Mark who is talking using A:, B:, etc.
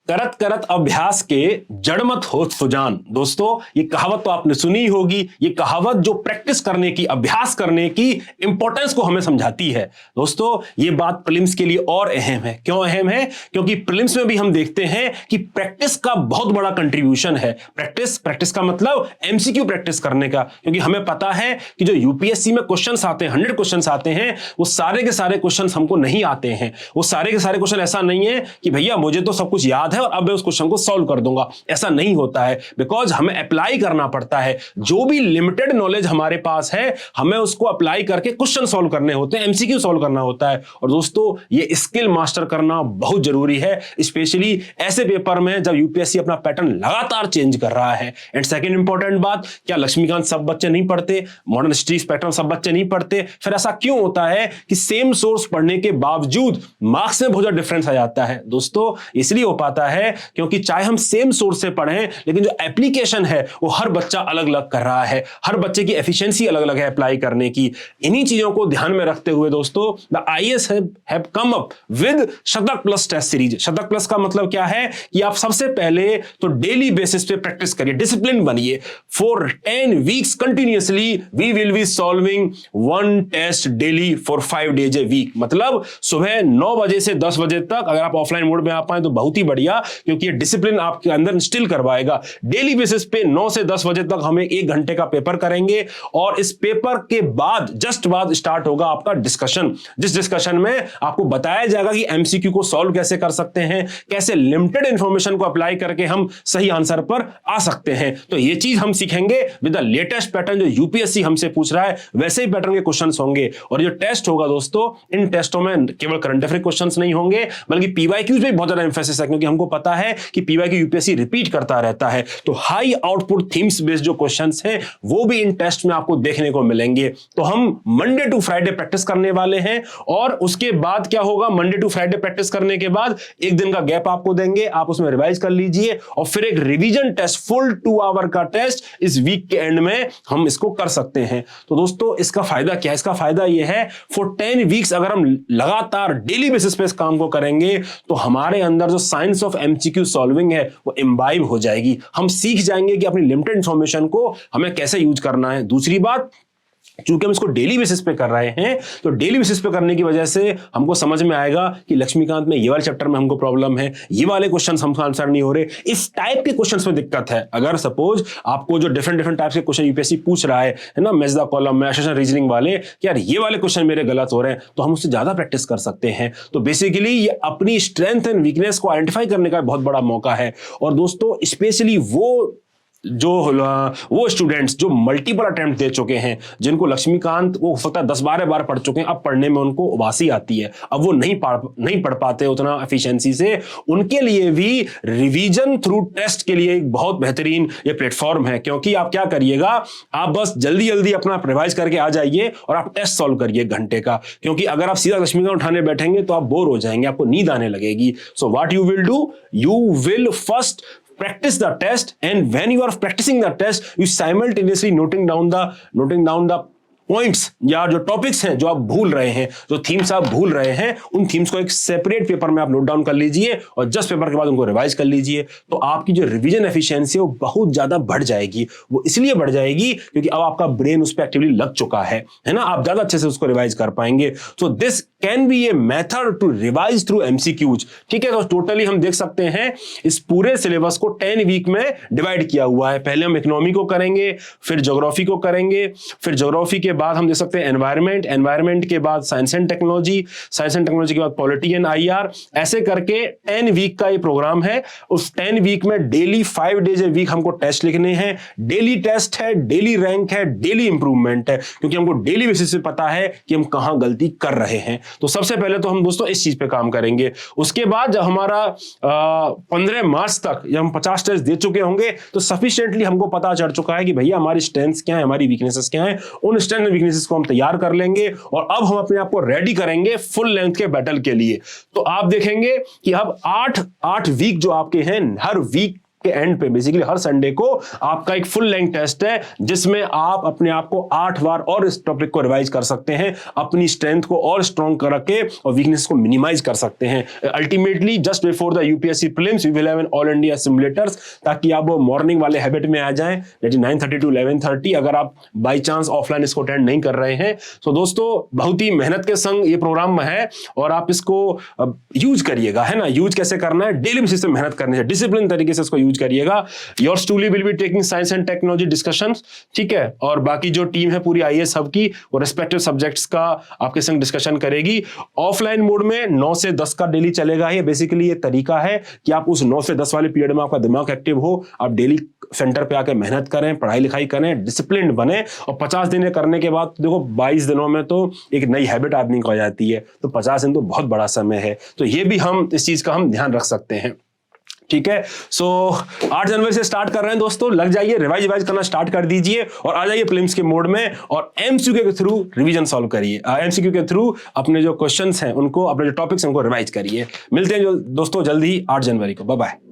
A: करत करत अभ्यास के जड़मत होत सुजान। दोस्तों ये कहावत तो आपने सुनी होगी। ये कहावत जो प्रैक्टिस करने की, अभ्यास करने की इंपॉर्टेंस को हमें समझाती है। दोस्तों ये बात प्रीलिम्स के लिए और अहम है। क्यों अहम है? क्योंकि प्रीलिम्स में भी हम देखते हैं कि प्रैक्टिस का बहुत बड़ा कंट्रीब्यूशन है। प्रैक्टिस का मतलब एमसीक्यू प्रैक्टिस करने का। क्योंकि हमें पता है कि जो यूपीएससी में क्वेश्चंस आते हैं, 100 क्वेश्चंस आते हैं, वो सारे के सारे क्वेश्चंस हमको नहीं आते हैं। वो सारे के सारे क्वेश्चन ऐसा नहीं है कि भैया मुझे तो सब कुछ याद है और अब मैं उस क्वेश्चन को सॉल्व कर दूंगा। ऐसा नहीं होता है, बिकॉज हमें अप्लाई करना पड़ता है। जो भी लिमिटेड नॉलेज हमारे पास है, हमें उसको अप्लाई करके क्वेश्चन सॉल्व करने होते हैं, एमसीक्यू सॉल्व करना होता है। और दोस्तों ये स्किल मास्टर करना बहुत जरूरी है, स्पेशली ऐसे पेपर में जब यूपीएससी अपना पैटर्न लगातार चेंज कर रहा है। एंड सेकंड इंपॉर्टेंट बात, क्या लक्ष्मीकांत सब बच्चे नहीं पढ़ते? मॉडर्न हिस्ट्री पैटर्न सब बच्चे नहीं पढ़ते? फिर ऐसा क्यों होता है कि सेम सोर्स पढ़ने के बावजूद मार्क्स में बहुत ज्यादा डिफरेंस आ जाता है? दोस्तों इसलिए हो पाता है क्योंकि चाहे हम सेम सोर्स से पढ़ें, लेकिन जो एप्लीकेशन है वो हर बच्चा अलग अलग कर रहा है। हर बच्चे की एफिशिएंसी अलग अलग है अप्लाई करने की। इन्हीं चीजों को ध्यान में रखते हुए दोस्तों the IAS have come up with शतक प्लस टेस्ट सीरीज। शतक प्लस का मतलब क्या है कि आप सबसे पहले तो डेली बेसिस पे प्रैक्टिस करिए, डिसिप्लिन बनिए। For 10 weeks continuously we will be solving 1 test daily for 5 days a week. मतलब सुबह 9 बजे से 10 बजे तक अगर आप ऑफलाइन मोड में आ पाए तो बहुत ही बढ़िया, क्योंकि ये डिसिप्लिन आपके अंदर इंस्टिल करवाएगा। डेली बेसिस पे 9 से 10 बजे तक हमें 1 घंटे का पेपर करेंगे और इस पेपर के बाद जस्ट बाद स्टार्ट होगा आपका डिस्कशन, जिस डिस्कशन में आपको बताया जाएगा कि एमसीक्यू को सॉल्व कैसे कर सकते हैं, कैसे लिमिटेड इंफॉर्मेशन को अप्लाई करके हम सही आंसर पर आ सकते हैं। तो ये चीज हम सीखेंगे विद द लेटेस्ट पैटर्न जो यूपीएससी हमसे पूछ रहा है, वैसे ही पैटर्न के क्वेश्चंस होंगे। और जो टेस्ट होगा दोस्तों, इन टेस्टों में केवल करंट अफेयर क्वेश्चंस नहीं होंगे, बल्कि पीवाईक्यूज में बहुत ज्यादा एम्फेसिस है, क्योंकि हमको पता है कि पीवाईक्यू यूपीएससी रिपीट करता रहता है। तो हाई आउटपुट थीम्स बेस्ड जो क्वेश्चंस हैं वो भी इन टेस्ट में आपको देखने को मिलेंगे। तो हम मंडे टू फ्राइडे प्रैक्टिस करने वाले हैं और उसके बाद क्या होगा, मंडे टू फ्राइडे प्रैक्टिस करने के बाद 1 दिन का गैप आपको देंगे, आप उसमें रिवाइज कर लीजिए और फिर एक रिवीजन टेस्ट, फुल 2 आवर का टेस्ट इस वीक के एंड में हम इसको कर सकते हैं। तो दोस्तों इसका फायदा क्या है? इसका फायदा यह है, फॉर 10 वीक्स अगर हम लगातार डेली बेसिस पे इस काम को करेंगे तो हमारे अंदर जो साइंस ऑफ एमसीक्यू सॉल्विंग है वो इम्बाइब हो जाएगी। हम सीख जाएंगे कि अपनी लिमिटेड इंफॉर्मेशन को हमें कैसे यूज करना है। दूसरी बात, चूंकि हम इसको डेली बेसिस पे कर रहे हैं, तो डेली बेसिस पे करने की वजह से हमको समझ में आएगा कि लक्ष्मीकांत में ये वाले चैप्टर में हमको प्रॉब्लम है, ये वाले क्वेश्चंस हमको आंसर नहीं हो रहे, इस टाइप के क्वेश्चंस में दिक्कत है। अगर सपोज आपको जो डिफरेंट टाइप्स के क्वेश्चन यूपीएससी पूछ रहा है ना, मैच द कॉलम में, एसोसिएशन रीजनिंग वाले, कि यार ये वाले क्वेश्चन मेरे गलत हो रहे हैं, तो हम उससे ज्यादा प्रैक्टिस कर सकते हैं। तो बेसिकली ये अपनी स्ट्रेंथ एंड वीकनेस को आइडेंटिफाई करने का बहुत बड़ा मौका है। और दोस्तों स्पेशली वो स्टूडेंट्स जो मल्टीपल अटेम्प्ट दे चुके हैं, जिनको लक्ष्मीकांत वो हो सकता है 10-12 बार पढ़ चुके हैं, अब पढ़ने में उनको उबासी आती है, अब वो नहीं पढ़ पाते उतना एफिशिएंसी से, उनके लिए भी रिवीजन थ्रू टेस्ट के लिए एक बहुत बेहतरीन ये प्लेटफॉर्म है। क्योंकि आप क्या करिएगा, आप बस जल्दी जल्दी अपना रिवाइज करके आ जाइए और आप टेस्ट सॉल्व करिए 1 घंटे का। क्योंकि अगर आप सीधा लक्ष्मीकांत उठाने बैठेंगे तो आप बोर हो जाएंगे, आपको नींद आने लगेगी। So what you will do, you will first practice the test, and when you are practicing the test you simultaneously noting down the points या जो टॉपिक्स हैं जो आप भूल रहे हैं, जो थीम्स आप भूल रहे हैं, उन थीम्स को एक सेपरेट पेपर में आप नोट डाउन कर लीजिए और जस्ट पेपर के बाद उनको रिवाइज कर लीजिए। तो आपकी जो रिवीजन एफिशिएंसी है वो बहुत ज्यादा बढ़ जाएगी। वो इसलिए बढ़ जाएगी क्योंकि अब आपका ब्रेन उस पर एक्टिवली लग चुका है ना, आप ज्यादा अच्छे से उसको रिवाइज कर पाएंगे। So this can be a method to revise through MCQs. ठीक है, तो टोटली हम देख सकते हैं इस पूरे सिलेबस को 10 वीक में डिवाइड किया हुआ है। पहले हम इकोनॉमी को करेंगे, फिर ज्योग्राफी को करेंगे, फिर ज्योग्राफी के बाद हम देख सकते हैं एनवायरनमेंट के बाद साइंस एंड टेक्नोलॉजी के बाद पॉलिटी एंड आईआर। ऐसे करके 10 वीक का ये प्रोग्राम है। उस 10 वीक में डेली 5 डेज ए वीक हमको टेस्ट लिखने हैं। डेली टेस्ट है, डेली रैंक है, डेली इंप्रूवमेंट है, क्योंकि हमको डेली बेसिस पे पता है कि हम कहां गलती कर रहे हैं। तो सबसे पहले तो हम दोस्तों इस चीज पे काम करेंगे। उसके बाद जब हमारा 15 मार्च तक जब हम 50 टेस्ट दे चुके होंगे तो सफिशिएंटली हमको पता चल चुका है कि भैया हमारी स्ट्रेंथ्स क्या है, हमारी वीकनेसेस क्या है। उन स्ट्रेंथ एंड वीकनेसेस को हम तैयार कर लेंगे और अब हम अपने आप को रेडी करेंगे फुल लेंथ के बैटल के लिए। तो आप देखेंगे कि अब 8 वीक जो आपके हैं, हर वीक के एंड पे बेसिकली हर संडे को आपका एक फुल लेंथ टेस्ट है, जिसमें आप अपने आप को 8 बार और इस टॉपिक को रिवाइज कर सकते हैं, अपनी स्ट्रेंथ को और स्ट्रॉन्ग करके और वीकनेस को मिनिमाइज कर सकते हैं। Ultimately just before the UPSC prelims we will have an all India simulators, ताकि आप वो मॉर्निंग वाले हैबिट में आ जाएं, दैट इज 9:30 to 11:30, अगर आप बाई चांस ऑफलाइन इसको अटेंड नहीं कर रहे हैं। तो दोस्तों बहुत ही मेहनत के संग ये प्रोग्राम है और आप इसको यूज करिएगा, है ना। यूज कैसे करना है, डेली बेसिस पे मेहनत करनी है, डिसिप्लिन तरीके से इसको यूज करिएगा। Yours truly will be taking science and technology discussions, ठीक है, और बाकी जो टीम है पूरी आईएएस सब की वो रिस्पेक्टिव सब्जेक्ट्स का आपके संग डिस्कशन करेगी। ऑफलाइन मोड में 9 से 10 का डेली चलेगा। ये बेसिकली ये तरीका है कि आप उस 9 से 10 वाले पीरियड में आपका दिमाग एक्टिव हो, आप डेली सेंटर पे आके मेहनत करें, पढ़ाई लिखाई करें, डिसिप्लिन बने, और 50 दिन करने के बाद देखो 22 दिनों में तो एक नई हैबिट आदमी को आ जाती है। तो 50 दिन तो बहुत बड़ा समय है, तो ये भी हम इस चीज का हम ध्यान रख सकते हैं, ठीक है। सो 8 जनवरी से स्टार्ट कर रहे हैं दोस्तों, लग जाइए, रिवाइज करना स्टार्ट कर दीजिए और आ जाइए प्रीलिम्स के मोड में और एमसीक्यू के थ्रू रिवीजन सॉल्व करिए। एमसीक्यू के थ्रू अपने जो क्वेश्चंस हैं उनको, अपने जो टॉपिक्स हैं उनको रिवाइज करिए। मिलते हैं जो दोस्तों जल्दी ही 8 जनवरी को। Bye bye.